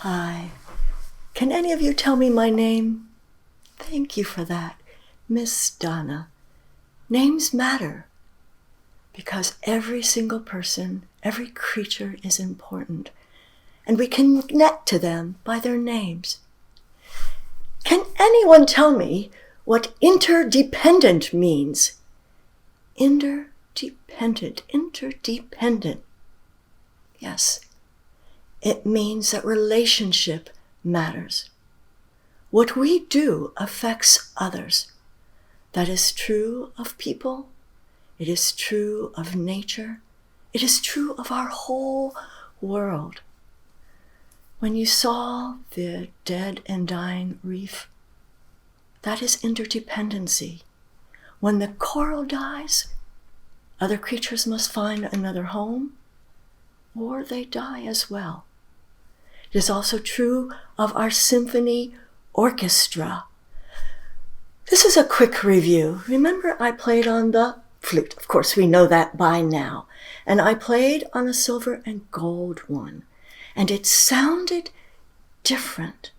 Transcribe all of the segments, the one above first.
Hi. Can any of you tell me my name? Thank you for that, Miss Donna. Names matter because every single person, every creature is important, and we can connect to them by their names. Can anyone tell me what interdependent means? Interdependent. Yes. It means that relationship matters. What we do affects others. That is true of people. It is true of nature. It is true of our whole world. When you saw the dead and dying reef, that is interdependency. When the coral dies, other creatures must find another home, or they die as well. It is also true of our symphony orchestra. This is a quick review. Remember, I played on the flute. Of course, we know that by now. And I played on a silver and gold one. And it sounded different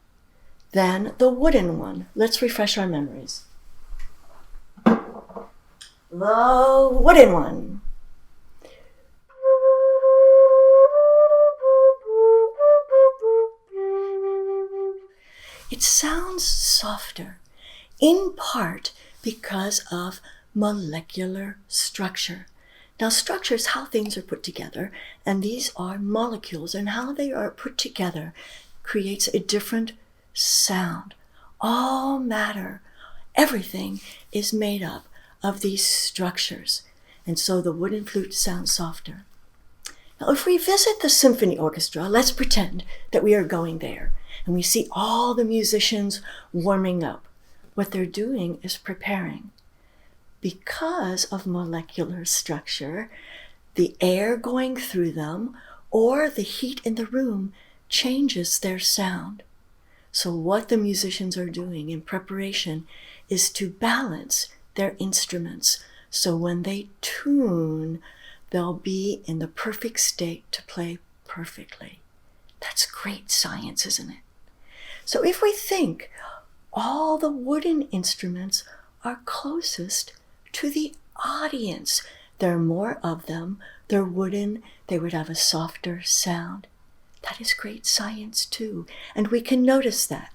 than the wooden one. Let's refresh our memories. The wooden one. It sounds softer, in part because of molecular structure. Now, structure is how things are put together, and these are molecules, and how they are put together creates a different sound. All matter, everything is made up of these structures, and so the wooden flute sounds softer. Now, if we visit the symphony orchestra, let's pretend that we are going there, and we see all the musicians warming up. What they're doing is preparing. Because of molecular structure, the air going through them or the heat in the room changes their sound. So what the musicians are doing in preparation is to balance their instruments. So when they tune, they'll be in the perfect state to play perfectly. That's great science, isn't it? So if we think all the wooden instruments are closest to the audience, there are more of them, they're wooden, they would have a softer sound. That is great science too. And we can notice that.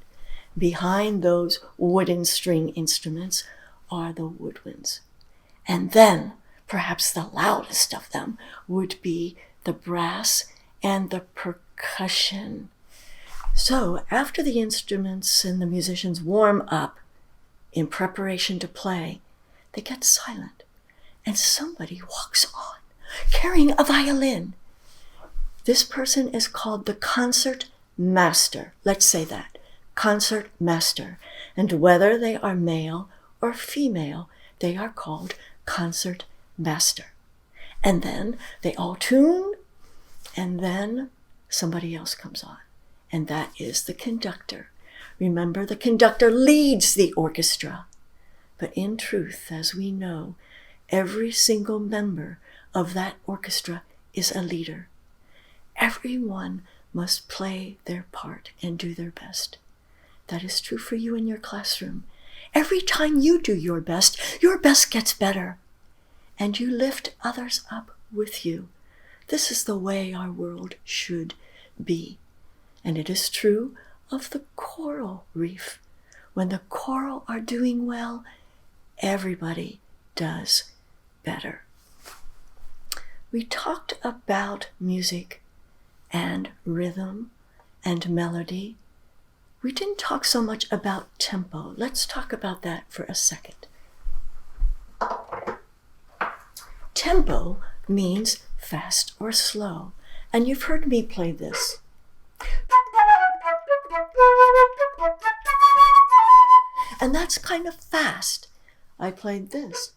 Behind those wooden string instruments are the woodwinds. And then, perhaps the loudest of them would be the brass and the percussion. So after the instruments and the musicians warm up in preparation to play, they get silent, and somebody walks on carrying a violin. This person is called the concert master. Let's say that, concert master. And whether they are male or female, they are called concert master. And then they all tune, and then somebody else comes on. And that is the conductor. Remember, the conductor leads the orchestra. But in truth, as we know, every single member of that orchestra is a leader. Everyone must play their part and do their best. That is true for you in your classroom. Every time you do your best gets better. And you lift others up with you. This is the way our world should be. And it is true of the coral reef. When the coral are doing well, everybody does better. We talked about music and rhythm and melody. We didn't talk so much about tempo. Let's talk about that for a second. Tempo means fast or slow, and you've heard me play this. And that's kind of fast. I played this.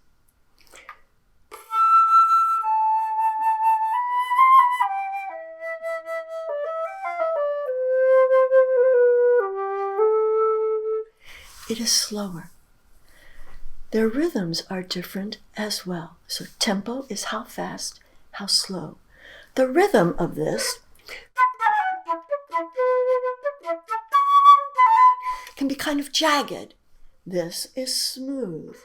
It is slower. Their rhythms are different as well. So tempo is how fast, how slow. The rhythm of this can be kind of jagged. This is smooth.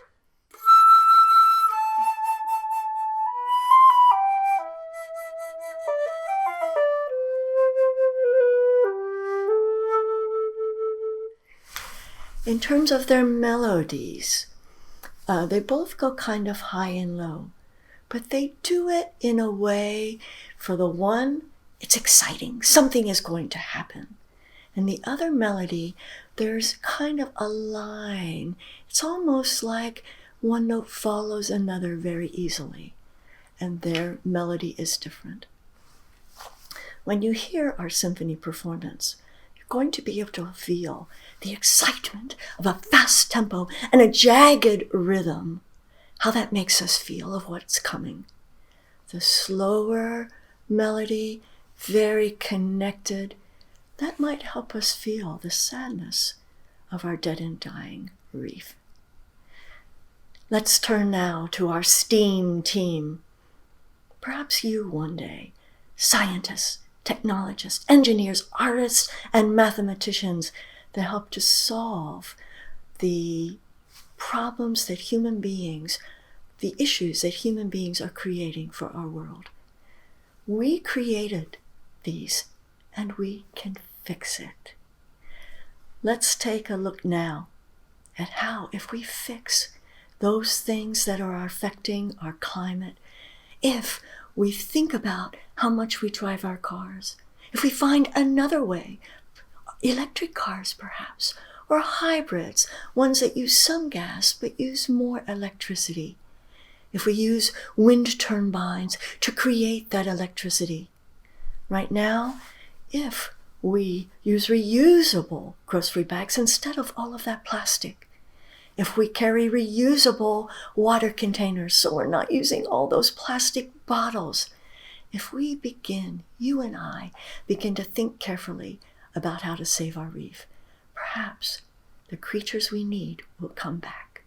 In terms of their melodies, they both go kind of high and low, but they do it in a way, for the one, it's exciting, something is going to happen. And the other melody, there's kind of a line. It's almost like one note follows another very easily, and their melody is different. When you hear our symphony performance, you're going to be able to feel the excitement of a fast tempo and a jagged rhythm, how that makes us feel of what's coming. The slower melody, very connected, that might help us feel the sadness of our dead and dying reef. Let's turn now to our STEAM team. Perhaps you one day, scientists, technologists, engineers, artists, and mathematicians that help to solve the problems that human beings, the issues that human beings are creating for our world. We created these, and we can fix it. Let's take a look now at how, if we fix those things that are affecting our climate, if we think about how much we drive our cars, if we find another way, electric cars perhaps, or hybrids, ones that use some gas but use more electricity, if we use wind turbines to create that electricity. Right now, if we use reusable grocery bags instead of all of that plastic, if we carry reusable water containers so we're not using all those plastic bottles, if we begin, you and I, begin to think carefully about how to save our reef, perhaps the creatures we need will come back.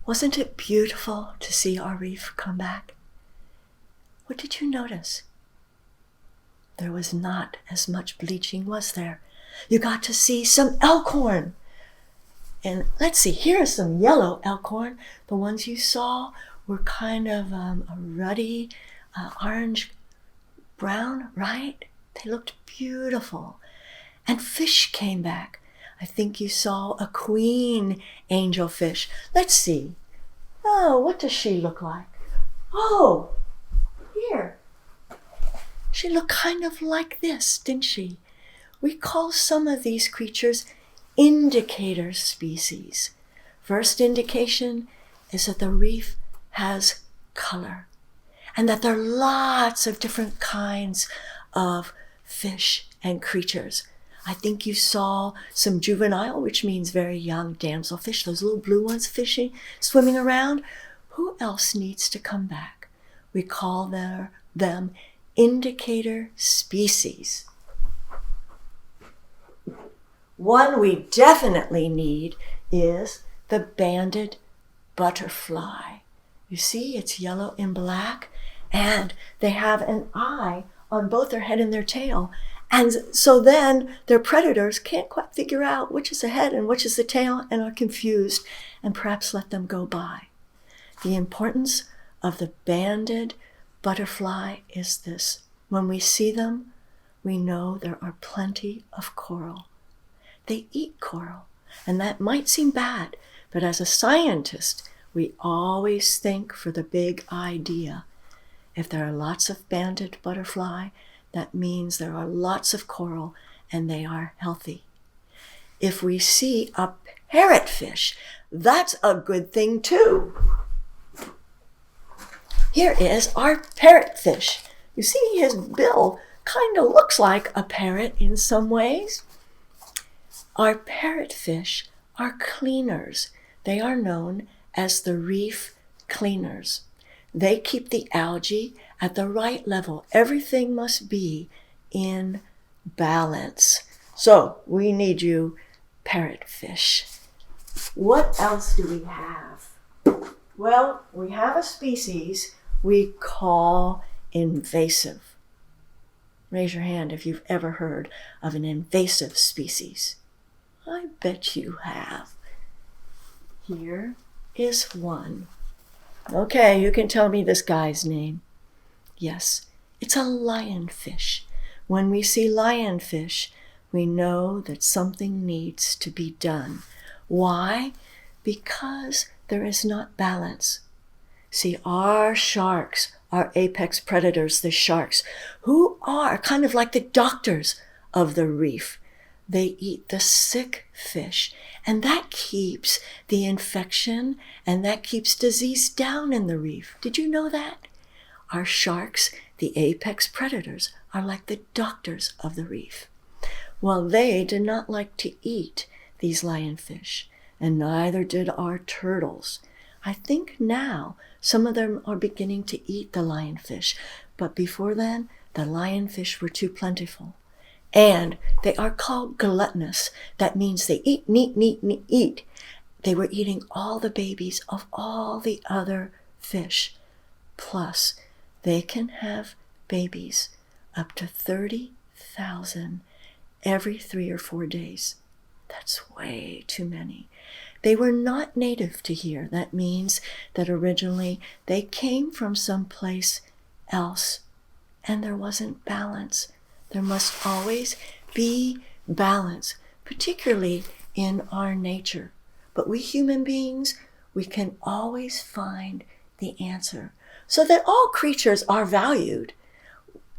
Wasn't it beautiful to see our reef come back? What did you notice? There was not as much bleaching, was there? You got to see some elkhorn. And let's see, here are some yellow elkhorn. The ones you saw were kind of a ruddy orange brown, right? They looked beautiful. And fish came back. I think you saw a queen angelfish. Let's see. Oh, what does she look like? Oh, here. She looked kind of like this, didn't she? We call some of these creatures indicator species. First indication is that the reef has color and that there are lots of different kinds of fish and creatures. I think you saw some juvenile, which means very young damselfish, those little blue ones fishing, swimming around. Who else needs to come back? We call them indicator species. One we definitely need is the banded butterfly. You see, it's yellow and black, and they have an eye on both their head and their tail. And so then their predators can't quite figure out which is the head and which is the tail and are confused and perhaps let them go by. The importance of the banded butterfly is this. When we see them, we know there are plenty of coral. They eat coral, and that might seem bad, but as a scientist, we always think for the big idea. If there are lots of banded butterfly, that means there are lots of coral and they are healthy. If we see a parrotfish, that's a good thing too. Here is our parrotfish. You see his bill kind of looks like a parrot in some ways. Our parrotfish are cleaners. They are known as the reef cleaners. They keep the algae at the right level. Everything must be in balance. So we need you, parrotfish. What else do we have? Well, we have a species we call invasive. Raise your hand if you've ever heard of an invasive species. I bet you have. Here is one. Okay, you can tell me this guy's name. Yes, it's a lionfish. When we see lionfish, we know that something needs to be done. Why? Because there is not balance. See, our sharks, our apex predators, the sharks, who are kind of like the doctors of the reef. They eat the sick fish, and that keeps the infection and that keeps disease down in the reef. Did you know that? Our sharks, the apex predators, are like the doctors of the reef. Well, they did not like to eat these lionfish, and neither did our turtles. I think now some of them are beginning to eat the lionfish, but before then, the lionfish were too plentiful. And they are called gluttonous. That means they eat, eat. They were eating all the babies of all the other fish. Plus, they can have babies up to 30,000 every 3 or 4 days. That's way too many. They were not native to here. That means that originally they came from someplace else, and there wasn't balance. There must always be balance, particularly in our nature. But we human beings, we can always find the answer, so that all creatures are valued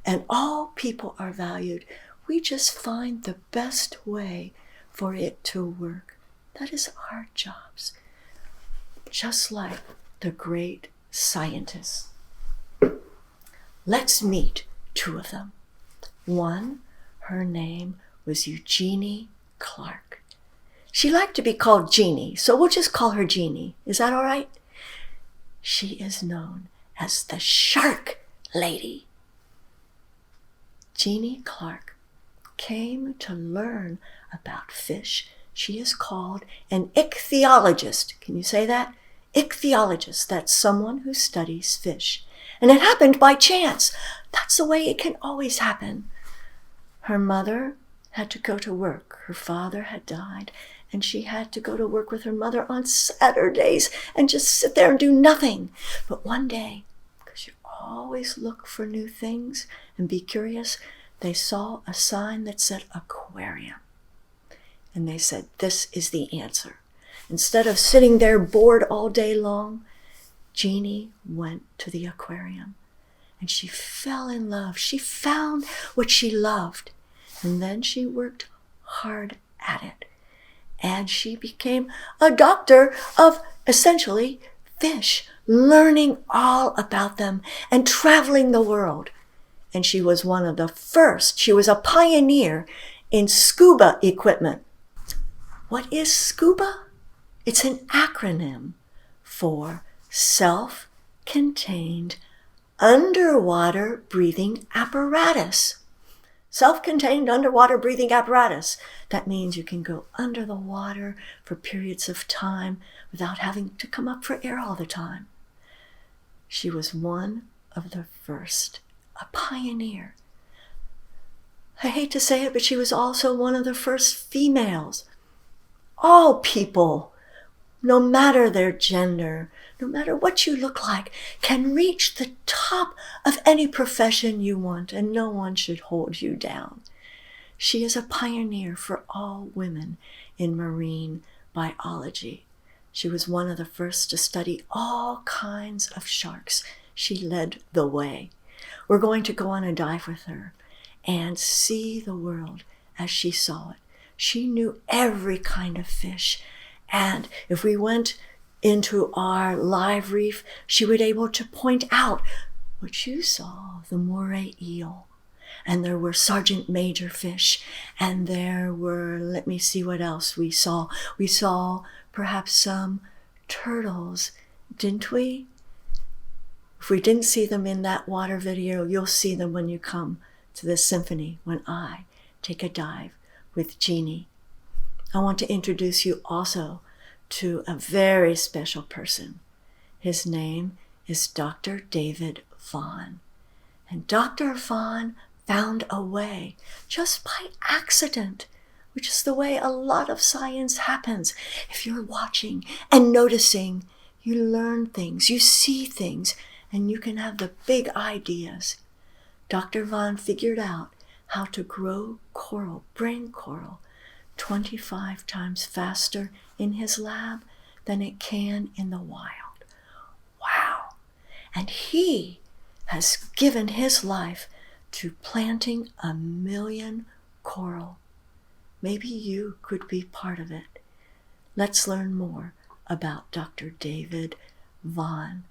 and all people are valued. We just find the best way for it to work. That is our jobs, just like the great scientists. Let's meet 2 of them. One, her name was Eugenie Clark. She liked to be called Jeannie, so we'll just call her Jeannie. Is that all right? She is known as the Shark Lady. Jeannie Clark came to learn about fish. She is called an ichthyologist. Can you say that? Ichthyologist, that's someone who studies fish. And it happened by chance. That's the way it can always happen. Her mother had to go to work. Her father had died, and she had to go to work with her mother on Saturdays and just sit there and do nothing. But one day, because you always look for new things and be curious, they saw a sign that said aquarium. And they said, this is the answer. Instead of sitting there bored all day long, Jeannie went to the aquarium and she fell in love. She found what she loved, and then she worked hard at it. And she became a doctor of essentially fish, learning all about them and traveling the world. And she was one of the first. She was a pioneer in scuba equipment. What is scuba? It's an acronym for self-contained underwater breathing apparatus. Self-contained underwater breathing apparatus. That means you can go under the water for periods of time without having to come up for air all the time. She was one of the first, a pioneer. I hate to say it, but she was also one of the first females. All people no matter their gender, no matter what you look like, can reach the top of any profession you want, and no one should hold you down. She is a pioneer for all women in marine biology. She was one of the first to study all kinds of sharks. She led the way. We're going to go on a dive with her and see the world as she saw it. She knew every kind of fish. And if we went into our live reef, she would be able to point out what you saw, the moray eel. And there were sergeant major fish. And there were, let me see what else we saw. We saw perhaps some turtles, didn't we? If we didn't see them in that water video, you'll see them when you come to the Symphony, when I take a dive with Jeannie. I want to introduce you also to a very special person. His name is Dr. David Vaughn. And Dr. Vaughn found a way, just by accident, which is the way a lot of science happens. If you're watching and noticing, you learn things, you see things, and you can have the big ideas. Dr. Vaughn figured out how to grow coral, brain coral, 25 times faster in his lab than it can in the wild. Wow. And he has given his life to planting 1 million coral. Maybe you could be part of it. Let's learn more about Dr. David Vaughn.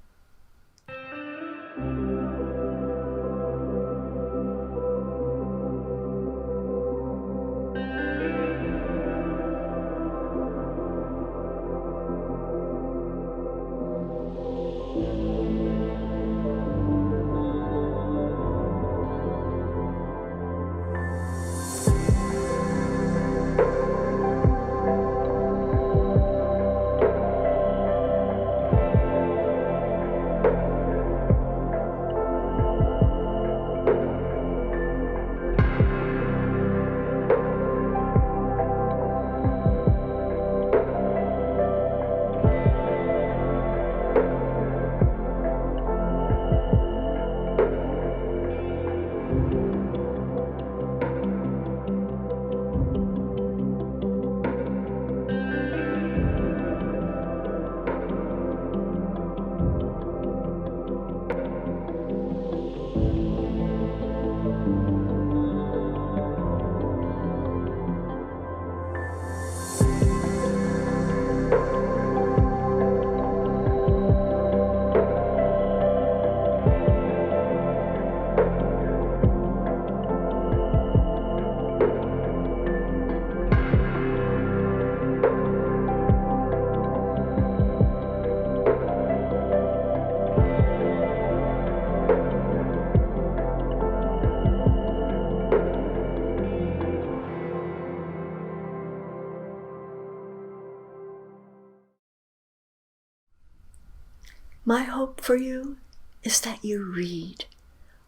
My hope for you is that you read.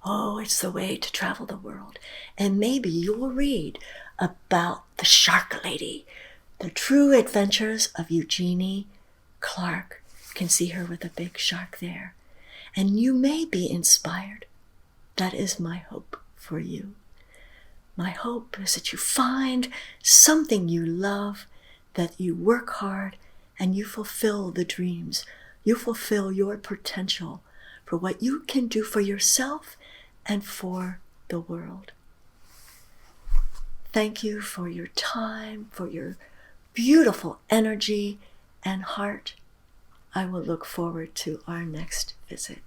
Oh, it's the way to travel the world. And maybe you'll read about the Shark Lady, the true adventures of Eugenie Clark. You can see her with a big shark there. And you may be inspired. That is my hope for you. My hope is that you find something you love, that you work hard, and you fulfill the dreams. You fulfill your potential for what you can do for yourself and for the world. Thank you for your time, for your beautiful energy and heart. I will look forward to our next visit.